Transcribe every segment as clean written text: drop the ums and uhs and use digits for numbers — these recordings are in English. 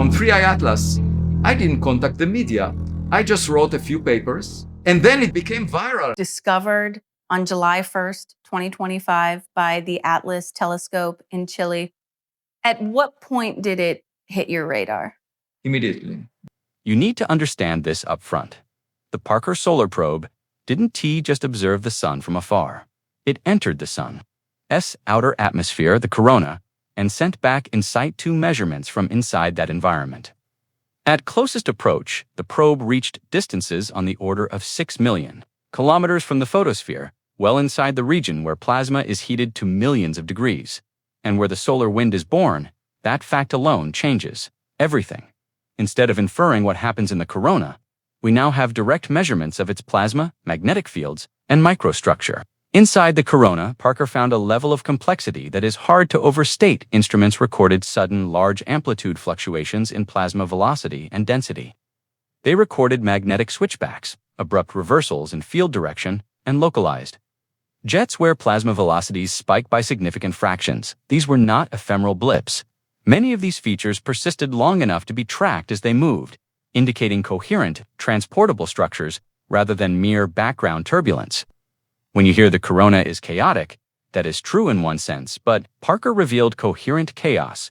On 3i Atlas, I didn't contact the media. I just wrote a few papers, and then it became viral. Discovered on July 1st, 2025 by the Atlas telescope in Chile. At what point did it hit your radar? Immediately. You need to understand this up front. The Parker Solar Probe didn't just observe the sun from afar. It entered the sun's outer atmosphere, the corona, and sent back in situ measurements from inside that environment. At closest approach, the probe reached distances on the order of 6 million kilometers from the photosphere, well inside the region where plasma is heated to millions of degrees. And where the solar wind is born, that fact alone changes everything. Instead of inferring what happens in the corona, we now have direct measurements of its plasma, magnetic fields, and microstructure. Inside the corona, Parker found a level of complexity that is hard to overstate. Instruments recorded sudden, large amplitude fluctuations in plasma velocity and density. They recorded magnetic switchbacks, abrupt reversals in field direction, and localized jets where plasma velocities spike by significant fractions. These were not ephemeral blips. Many of these features persisted long enough to be tracked as they moved, indicating coherent, transportable structures rather than mere background turbulence. When you hear the corona is chaotic, that is true in one sense, but Parker revealed coherent chaos,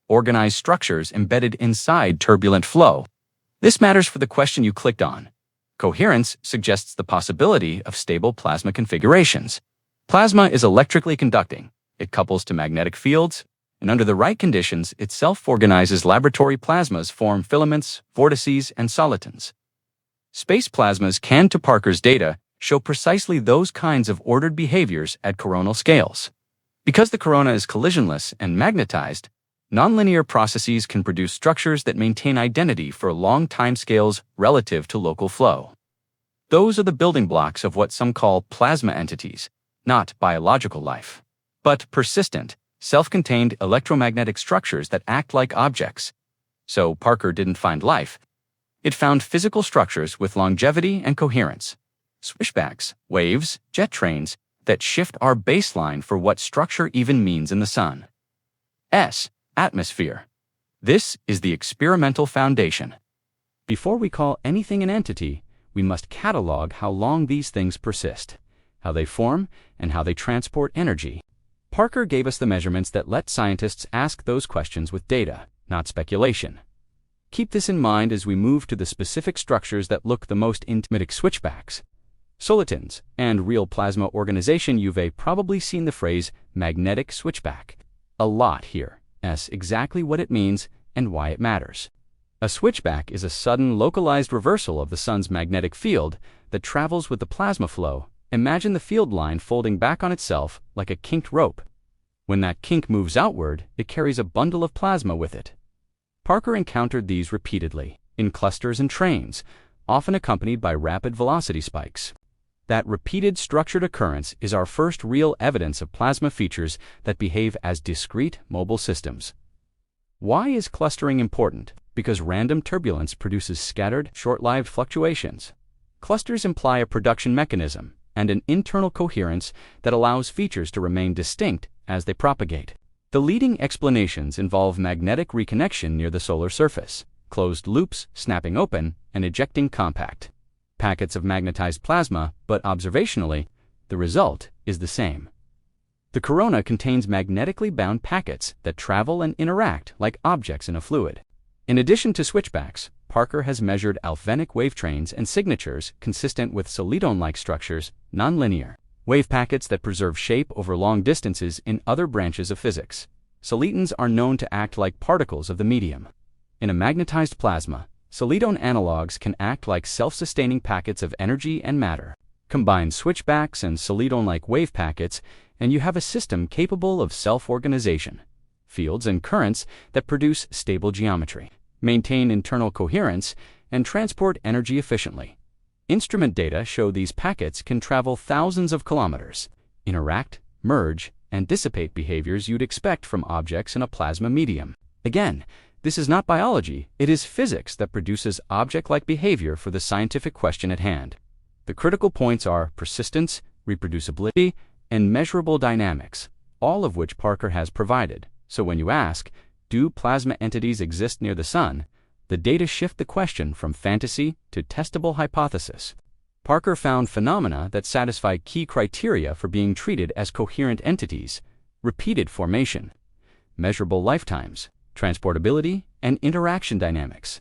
organized structures embedded inside turbulent flow. This matters for the question you clicked on. Coherence suggests the possibility of stable plasma configurations. Plasma is electrically conducting. It couples to magnetic fields, and under the right conditions, it self-organizes. Laboratory plasmas form filaments, vortices, and solitons. Space plasmas can, to Parker's data, show precisely those kinds of ordered behaviors at coronal scales. Because the corona is collisionless and magnetized, nonlinear processes can produce structures that maintain identity for long timescales relative to local flow. Those are the building blocks of what some call plasma entities, not biological life, but persistent, self-contained electromagnetic structures that act like objects. So Parker didn't find life. It found physical structures with longevity and coherence. Swishbacks, waves, jet trains that shift our baseline for what structure even means in the sun's atmosphere. This is the experimental foundation. Before we call anything an entity, we must catalog how long these things persist, how they form, and how they transport energy. Parker gave us the measurements that let scientists ask those questions with data, not speculation. Keep this in mind as we move to the specific structures that look the most intimate: switchbacks, solitons, and real plasma organization. You've probably seen the phrase magnetic switchback a lot here. Exactly what it means and why it matters. A switchback is a sudden localized reversal of the sun's magnetic field that travels with the plasma flow. Imagine the field line folding back on itself like a kinked rope. When that kink moves outward, it carries a bundle of plasma with it. Parker encountered these repeatedly, in clusters and trains, often accompanied by rapid velocity spikes. That repeated structured occurrence is our first real evidence of plasma features that behave as discrete, mobile systems. Why is clustering important? Because random turbulence produces scattered, short-lived fluctuations. Clusters imply a production mechanism and an internal coherence that allows features to remain distinct as they propagate. The leading explanations involve magnetic reconnection near the solar surface, closed loops snapping open and ejecting compact packets of magnetized plasma, but observationally, the result is the same. The corona contains magnetically bound packets that travel and interact like objects in a fluid. In addition to switchbacks, Parker has measured alphenic wave trains and signatures consistent with solitone-like structures, nonlinear wave packets that preserve shape over long distances in other branches of physics. Solitons are known to act like particles of the medium. In a magnetized plasma, solitone analogs can act like self-sustaining packets of energy and matter. Combine switchbacks and solitone-like wave packets, and you have a system capable of self-organization, fields and currents that produce stable geometry, maintain internal coherence, and transport energy efficiently. Instrument data show these packets can travel thousands of kilometers, interact, merge, and dissipate behaviors you'd expect from objects in a plasma medium. Again, this is not biology, it is physics that produces object-like behavior for the scientific question at hand. The critical points are persistence, reproducibility, and measurable dynamics, all of which Parker has provided. So when you ask, do plasma entities exist near the Sun, the data shift the question from fantasy to testable hypothesis. Parker found phenomena that satisfy key criteria for being treated as coherent entities: repeated formation, measurable lifetimes, transportability, and interaction dynamics.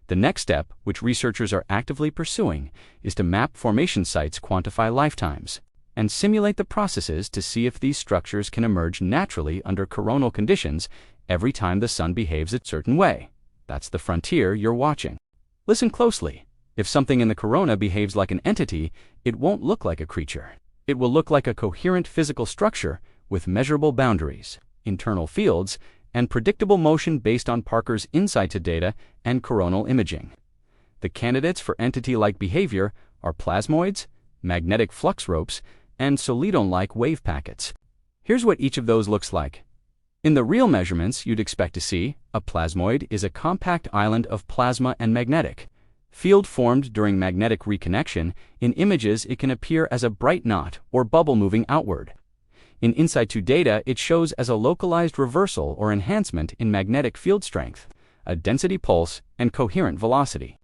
The next step, which researchers are actively pursuing, is to map formation sites, quantify lifetimes, and simulate the processes to see if these structures can emerge naturally under coronal conditions every time the Sun behaves a certain way. That's the frontier you're watching. Listen closely. If something in the corona behaves like an entity, it won't look like a creature. It will look like a coherent physical structure with measurable boundaries, internal fields, and predictable motion based on Parker's insight to data and coronal imaging. The candidates for entity-like behavior are plasmoids, magnetic flux ropes, and solidone-like wave packets. Here's what each of those looks like. In the real measurements you'd expect to see, a plasmoid is a compact island of plasma and magnetic field formed during magnetic reconnection. In images, it can appear as a bright knot or bubble moving outward. In in situ data, it shows as a localized reversal or enhancement in magnetic field strength, a density pulse, and coherent velocity.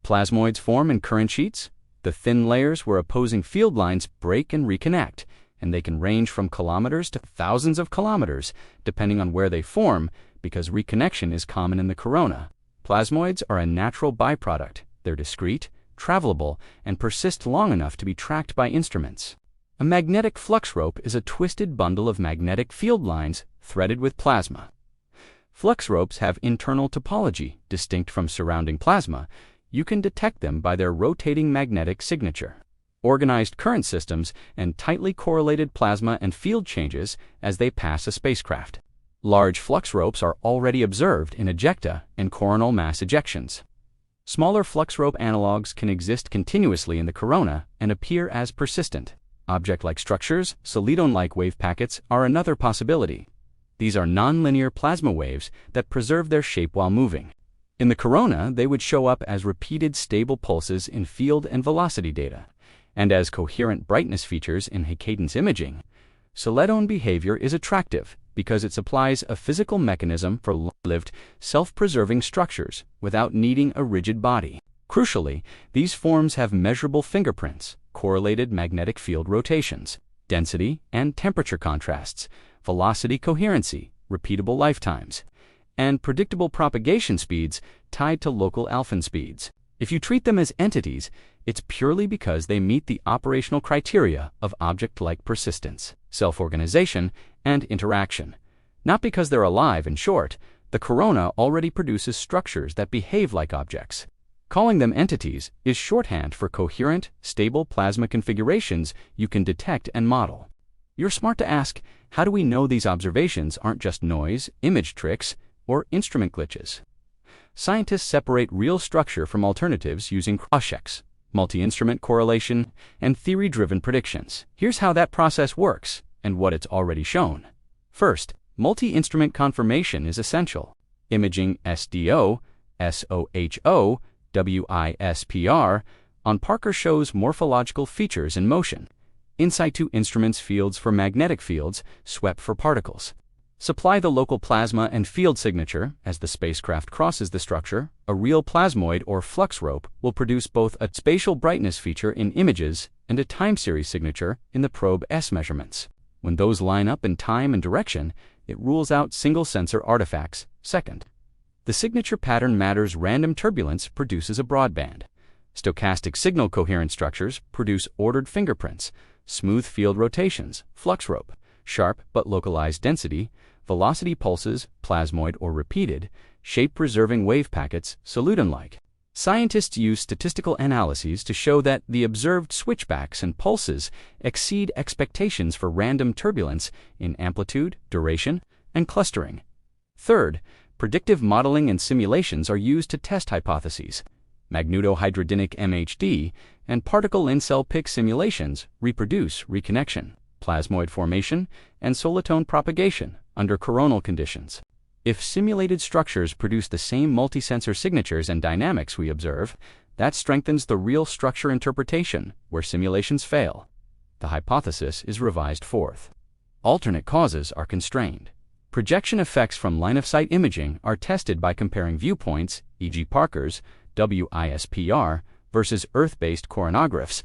Plasmoids form in current sheets, the thin layers where opposing field lines break and reconnect, and they can range from kilometers to thousands of kilometers, depending on where they form, because reconnection is common in the corona. Plasmoids are a natural byproduct. They're discrete, travelable, and persist long enough to be tracked by instruments. A magnetic flux rope is a twisted bundle of magnetic field lines threaded with plasma. Flux ropes have internal topology distinct from surrounding plasma. You can detect them by their rotating magnetic signature, organized current systems, and tightly correlated plasma and field changes as they pass a spacecraft. Large flux ropes are already observed in ejecta and coronal mass ejections. Smaller flux rope analogs can exist continuously in the corona and appear as persistent. Object-like structures, solidone-like wave packets, are another possibility. These are nonlinear plasma waves that preserve their shape while moving. In the corona, they would show up as repeated stable pulses in field and velocity data, and as coherent brightness features in cadence imaging. Solidone behavior is attractive because it supplies a physical mechanism for long-lived, self-preserving structures without needing a rigid body. Crucially, these forms have measurable fingerprints, correlated magnetic field rotations, density and temperature contrasts, velocity coherency, repeatable lifetimes, and predictable propagation speeds tied to local alpha speeds. If you treat them as entities, it's purely because they meet the operational criteria of object-like persistence, self-organization, and interaction. Not because they're alive. In short, the corona already produces structures that behave like objects. Calling them entities is shorthand for coherent, stable plasma configurations you can detect and model. You're smart to ask, how do we know these observations aren't just noise, image tricks, or instrument glitches? Scientists separate real structure from alternatives using cross-checks, multi-instrument correlation, and theory-driven predictions. Here's how that process works and what it's already shown. First, multi-instrument confirmation is essential. Imaging SDO, SOHO, WISPR on Parker shows morphological features in motion. In situ instruments fields for magnetic fields, SWEP for particles. Supply the local plasma and field signature as the spacecraft crosses the structure. A real plasmoid or flux rope will produce both a spatial brightness feature in images and a time series signature in the probe S measurements. When those line up in time and direction, it rules out single sensor artifacts. Second, the signature pattern matter's random turbulence produces a broadband. Stochastic signal coherent structures produce ordered fingerprints, smooth field rotations, flux rope, sharp but localized density, velocity pulses, plasmoid or repeated, shape-preserving wave packets, solidone-like. Scientists use statistical analyses to show that the observed switchbacks and pulses exceed expectations for random turbulence in amplitude, duration, and clustering. Third, predictive modeling and simulations are used to test hypotheses. Magnetohydrodynamic MHD and particle in-cell PIC simulations reproduce reconnection, plasmoid formation, and solitone propagation under coronal conditions. If simulated structures produce the same multi-sensor signatures and dynamics we observe, that strengthens the real structure interpretation where simulations fail. The hypothesis is revised forth. Alternate causes are constrained. Projection effects from line-of-sight imaging are tested by comparing viewpoints, e.g. Parker's WISPR, versus Earth-based coronagraphs.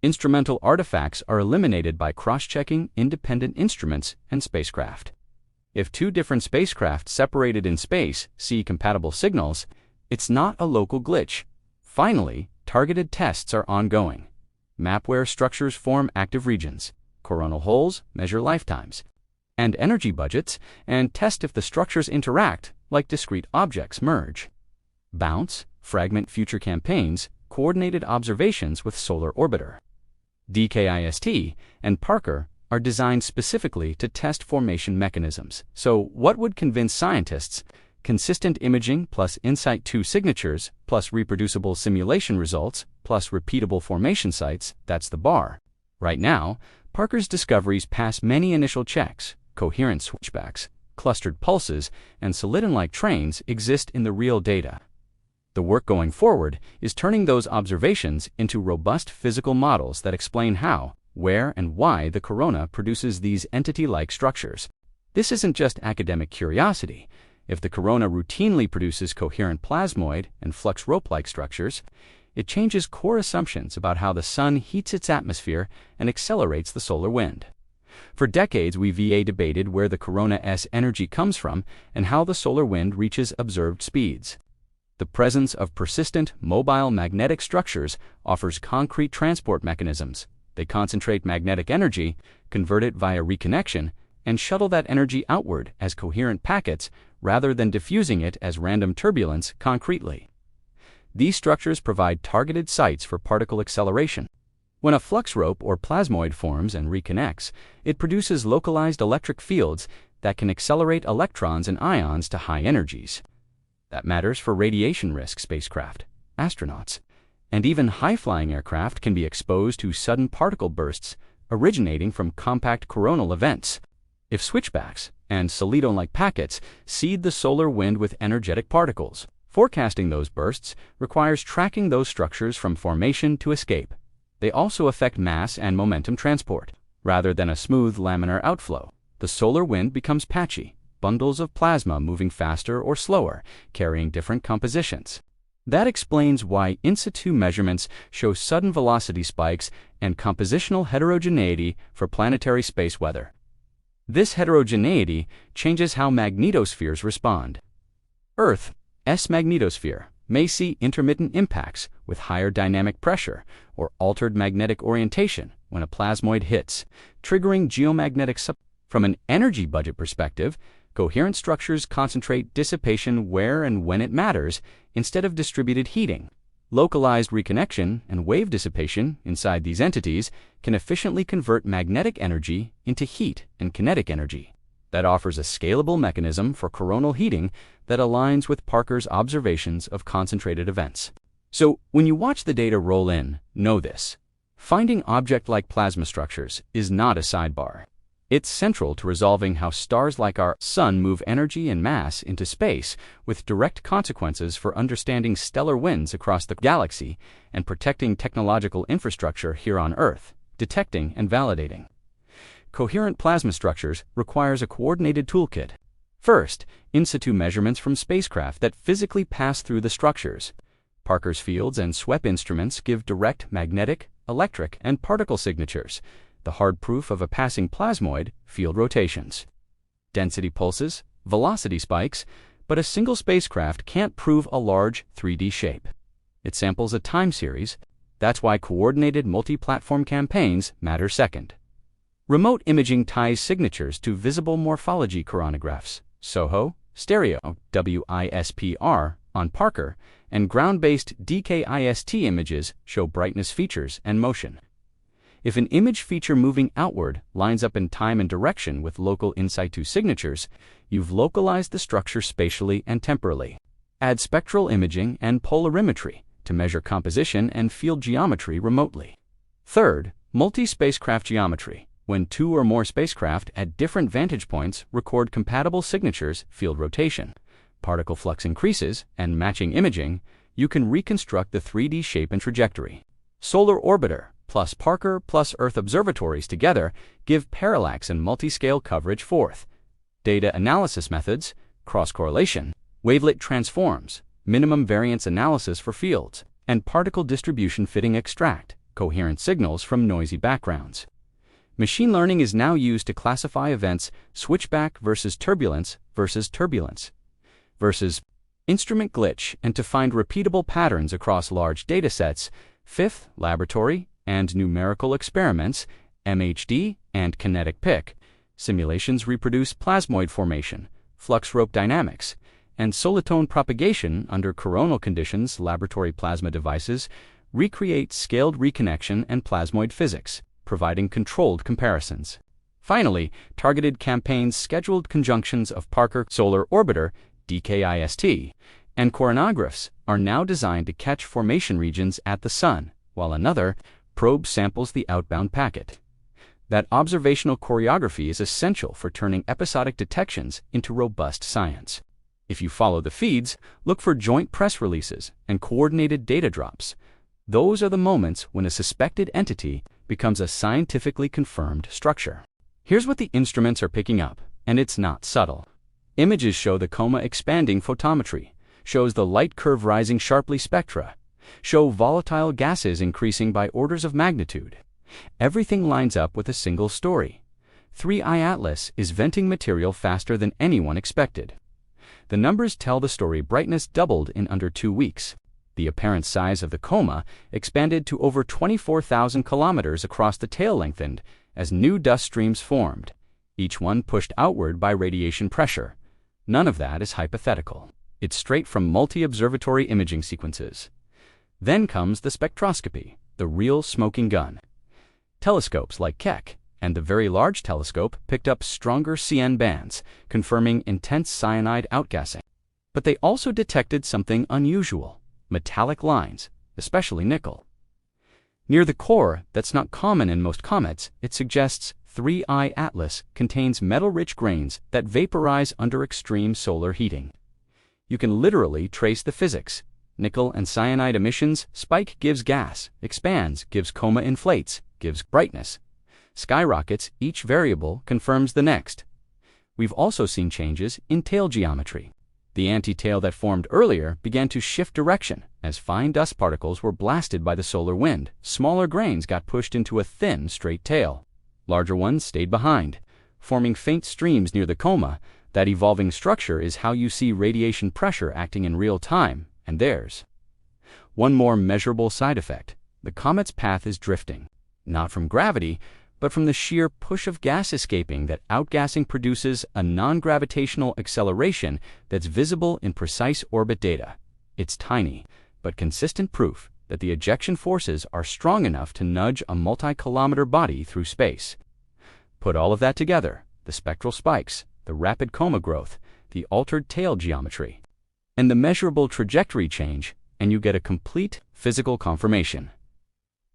Instrumental artifacts are eliminated by cross-checking independent instruments and spacecraft. If two different spacecraft separated in space see compatible signals, it's not a local glitch. Finally, targeted tests are ongoing. Map where structures form active regions, coronal holes measure lifetimes, and energy budgets, and test if the structures interact like discrete objects merge. Bounce, fragment future campaigns, coordinated observations with Solar Orbiter. DKIST and Parker are designed specifically to test formation mechanisms. So what would convince scientists? Consistent imaging plus InSight 2 signatures plus reproducible simulation results plus repeatable formation sites, that's the bar. Right now, Parker's discoveries pass many initial checks. Coherent switchbacks, clustered pulses, and solidon-like trains exist in the real data. The work going forward is turning those observations into robust physical models that explain how, where, and why the corona produces these entity-like structures. This isn't just academic curiosity. If the corona routinely produces coherent plasmoid and flux rope-like structures, it changes core assumptions about how the sun heats its atmosphere and accelerates the solar wind. For decades, we've debated where the corona's energy comes from and how the solar wind reaches observed speeds. The presence of persistent, mobile magnetic structures offers concrete transport mechanisms. They concentrate magnetic energy, convert it via reconnection, and shuttle that energy outward as coherent packets rather than diffusing it as random turbulence concretely. These structures provide targeted sites for particle acceleration. When a flux rope or plasmoid forms and reconnects, it produces localized electric fields that can accelerate electrons and ions to high energies. That matters for radiation-risk spacecraft, astronauts, and even high-flying aircraft can be exposed to sudden particle bursts originating from compact coronal events. If switchbacks and solidon-like packets seed the solar wind with energetic particles, forecasting those bursts requires tracking those structures from formation to escape. They also affect mass and momentum transport. Rather than a smooth laminar outflow, the solar wind becomes patchy, bundles of plasma moving faster or slower, carrying different compositions. That explains why in situ measurements show sudden velocity spikes and compositional heterogeneity for planetary space weather. This heterogeneity changes how magnetospheres respond. Earth's magnetosphere may see intermittent impacts with higher dynamic pressure or altered magnetic orientation when a plasmoid hits, triggering geomagnetic From an energy budget perspective, coherent structures concentrate dissipation where and when it matters instead of distributed heating. Localized reconnection and wave dissipation inside these entities can efficiently convert magnetic energy into heat and kinetic energy. That offers a scalable mechanism for coronal heating that aligns with Parker's observations of concentrated events. So, when you watch the data roll in, know this. Finding object-like plasma structures is not a sidebar. It's central to resolving how stars like our Sun move energy and mass into space, with direct consequences for understanding stellar winds across the galaxy and protecting technological infrastructure here on Earth, detecting and validating. Coherent plasma structures requires a coordinated toolkit. First, in situ measurements from spacecraft that physically pass through the structures. Parker's fields and SWEP instruments give direct magnetic, electric, and particle signatures, the hard proof of a passing plasmoid, field rotations. Density pulses, velocity spikes, but a single spacecraft can't prove a large 3D shape. It samples a time series. That's why coordinated multi-platform campaigns matter second. Remote imaging ties signatures to visible morphology coronagraphs, SOHO, stereo, WISPR, on Parker, and ground-based DKIST images show brightness features and motion. If an image feature moving outward lines up in time and direction with local InSight 2 signatures, you've localized the structure spatially and temporally. Add spectral imaging and polarimetry to measure composition and field geometry remotely. Third, multi-spacecraft geometry. When two or more spacecraft at different vantage points record compatible signatures, field rotation, particle flux increases, and matching imaging, you can reconstruct the 3D shape and trajectory. Solar Orbiter plus Parker plus Earth observatories together give parallax and multi-scale coverage. Fourth, data analysis methods, cross-correlation, wavelet transforms, minimum variance analysis for fields, and particle distribution fitting extract coherent signals from noisy backgrounds. Machine learning is now used to classify events switchback versus turbulence versus instrument glitch and to find repeatable patterns across large datasets. Fifth, laboratory and numerical experiments, MHD and kinetic pick. Simulations reproduce plasmoid formation, flux rope dynamics, and solitone propagation under coronal conditions. Laboratory plasma devices recreate scaled reconnection and plasmoid physics, providing controlled comparisons. Finally, targeted campaigns, scheduled conjunctions of Parker Solar Orbiter, DKIST, and coronagraphs are now designed to catch formation regions at the Sun, while another, Prob, samples the outbound packet. That observational choreography is essential for turning episodic detections into robust science. If you follow the feeds, look for joint press releases and coordinated data drops. Those are the moments when a suspected entity becomes a scientifically confirmed structure. Here's what the instruments are picking up, and it's not subtle. Images show the coma expanding photometry, shows the light curve rising sharply spectra, show volatile gases increasing by orders of magnitude. Everything lines up with a single story. 3I Atlas is venting material faster than anyone expected. The numbers tell the story. Brightness doubled in under 2 weeks. The apparent size of the coma expanded to over 24,000 kilometers across the tail, lengthened as new dust streams formed, each one pushed outward by radiation pressure. None of that is hypothetical. It's straight from multi-observatory imaging sequences. Then comes the spectroscopy, the real smoking gun. Telescopes like Keck and the Very Large Telescope picked up stronger CN bands, confirming intense cyanide outgassing. But they also detected something unusual: metallic lines, especially nickel. Near the core, that's not common in most comets. It suggests 3I Atlas contains metal-rich grains that vaporize under extreme solar heating. You can literally trace the physics. Nickel and cyanide emissions: spike gives gas, expands gives coma, inflates gives brightness, skyrockets. Each variable confirms the next. We've also seen changes in tail geometry. The anti-tail that formed earlier began to shift direction as fine dust particles were blasted by the solar wind. Smaller grains got pushed into a thin, straight tail. Larger ones stayed behind, forming faint streams near the coma. That evolving structure is how you see radiation pressure acting in real time, and there's one more measurable side effect. The comet's path is drifting, not from gravity, but from the sheer push of gas escaping. That outgassing produces a non-gravitational acceleration that's visible in precise orbit data. It's tiny, but consistent proof that the ejection forces are strong enough to nudge a multi-kilometer body through space. Put all of that together: the spectral spikes, the rapid coma growth, the altered tail geometry, and the measurable trajectory change, and you get a complete physical confirmation.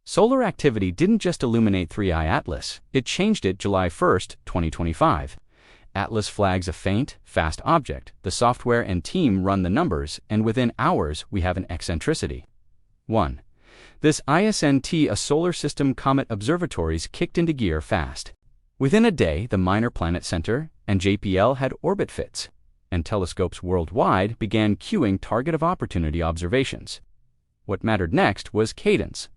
Solar activity didn't just illuminate 3I Atlas, it changed it. July 1st, 2025. Atlas flags a faint, fast object. The software and team run the numbers, and within hours we have an eccentricity. 1. This ISNT, a solar system comet observatories, kicked into gear fast. Within a day, the Minor Planet Center and JPL had orbit fits, and telescopes worldwide began queuing target of opportunity observations. What mattered next was cadence.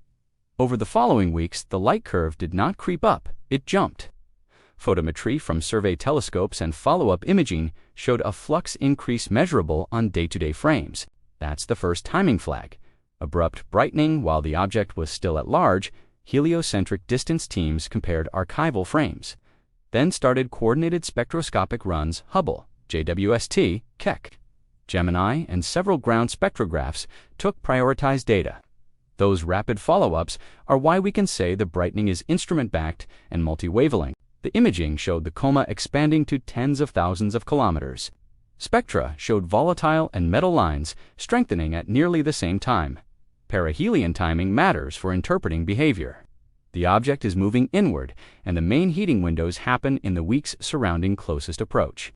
Over the following weeks, the light curve did not creep up, it jumped. Photometry from survey telescopes and follow-up imaging showed a flux increase measurable on day-to-day frames. That's the first timing flag. Abrupt brightening while the object was still at large. Heliocentric distance teams compared archival frames. Then started coordinated spectroscopic runs. Hubble, JWST, Keck, Gemini, and several ground spectrographs took prioritized data. Those rapid follow-ups are why we can say the brightening is instrument-backed and multi-wavelength. The imaging showed the coma expanding to tens of thousands of kilometers. Spectra showed volatile and metal lines strengthening at nearly the same time. Perihelion timing matters for interpreting behavior. The object is moving inward, and the main heating windows happen in the weeks surrounding closest approach.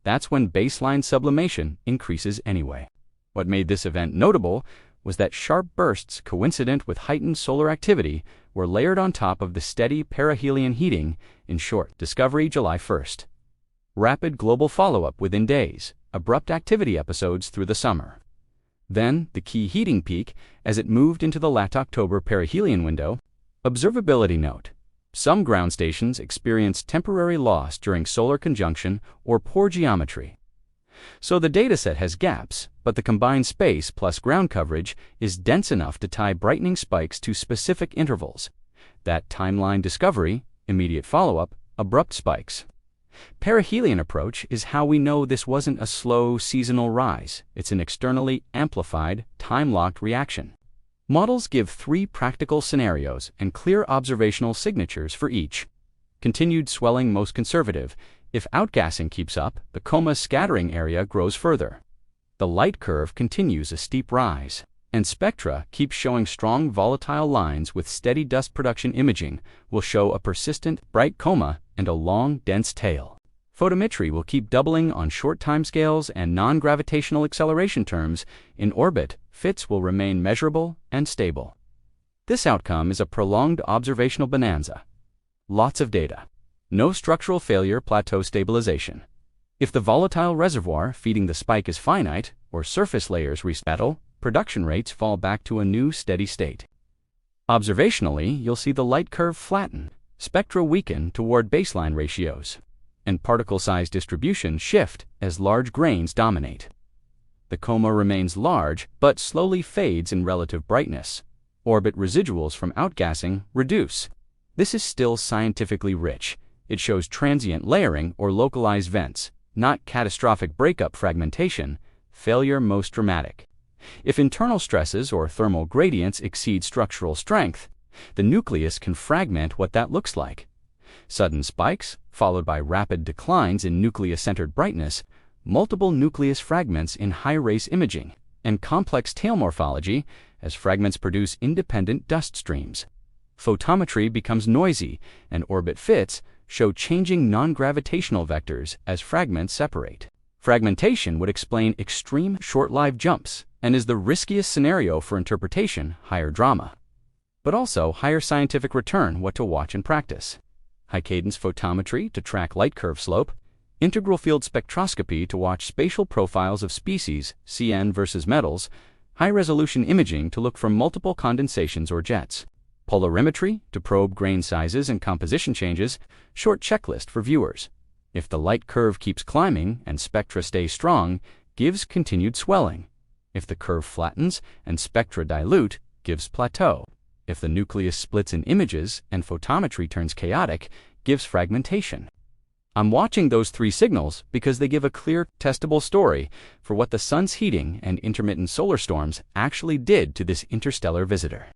That's when baseline sublimation increases anyway. What made this event notable was that sharp bursts coincident with heightened solar activity were layered on top of the steady perihelion heating. In short, discovery July 1st. rapid global follow-up within days, abrupt activity episodes through the summer. Then, the key heating peak as it moved into the late October perihelion window. Observability note: some ground stations experienced temporary loss during solar conjunction or poor geometry. So the dataset has gaps, but the combined space plus ground coverage is dense enough to tie brightening spikes to specific intervals. That timeline discovery, immediate follow-up, abrupt spikes. Perihelion approach is how we know this wasn't a slow seasonal rise. It's an externally amplified, time-locked reaction. Models give 3 practical scenarios and clear observational signatures for each. Continued swelling most conservative. If outgassing keeps up, the coma scattering area grows further. The light curve continues a steep rise, and spectra keep showing strong volatile lines with steady dust production imaging will show a persistent, bright coma and a long, dense tail. Photometry will keep doubling on short timescales and non-gravitational acceleration terms. In orbit, fits will remain measurable and stable. This outcome is a prolonged observational bonanza. Lots of data. No structural failure plateau stabilization. If the volatile reservoir feeding the spike is finite, or surface layers resettle, production rates fall back to a new steady state. Observationally, you'll see the light curve flatten, spectra weaken toward baseline ratios, and particle size distribution shift as large grains dominate. The coma remains large, but slowly fades in relative brightness. Orbit residuals from outgassing reduce. This is still scientifically rich. It shows transient layering or localized vents, not catastrophic breakup fragmentation, failure most dramatic. If internal stresses or thermal gradients exceed structural strength, the nucleus can fragment what that looks like. Sudden spikes, followed by rapid declines in nucleus-centered brightness, multiple nucleus fragments in high-res imaging, and complex tail morphology as fragments produce independent dust streams. Photometry becomes noisy, and orbit fits show changing non-gravitational vectors as fragments separate. Fragmentation would explain extreme short-lived jumps and is the riskiest scenario for interpretation, higher drama. But also higher scientific return, what to watch in practice. High-cadence photometry to track light curve slope, integral field spectroscopy to watch spatial profiles of species, CN versus metals, high-resolution imaging to look for multiple condensations or jets. Polarimetry to probe grain sizes and composition changes, short checklist for viewers. If the light curve keeps climbing and spectra stay strong, gives continued swelling. If the curve flattens and spectra dilute, gives plateau. If the nucleus splits in images and photometry turns chaotic, gives fragmentation. I'm watching those 3 signals because they give a clear, testable story for what the sun's heating and intermittent solar storms actually did to this interstellar visitor.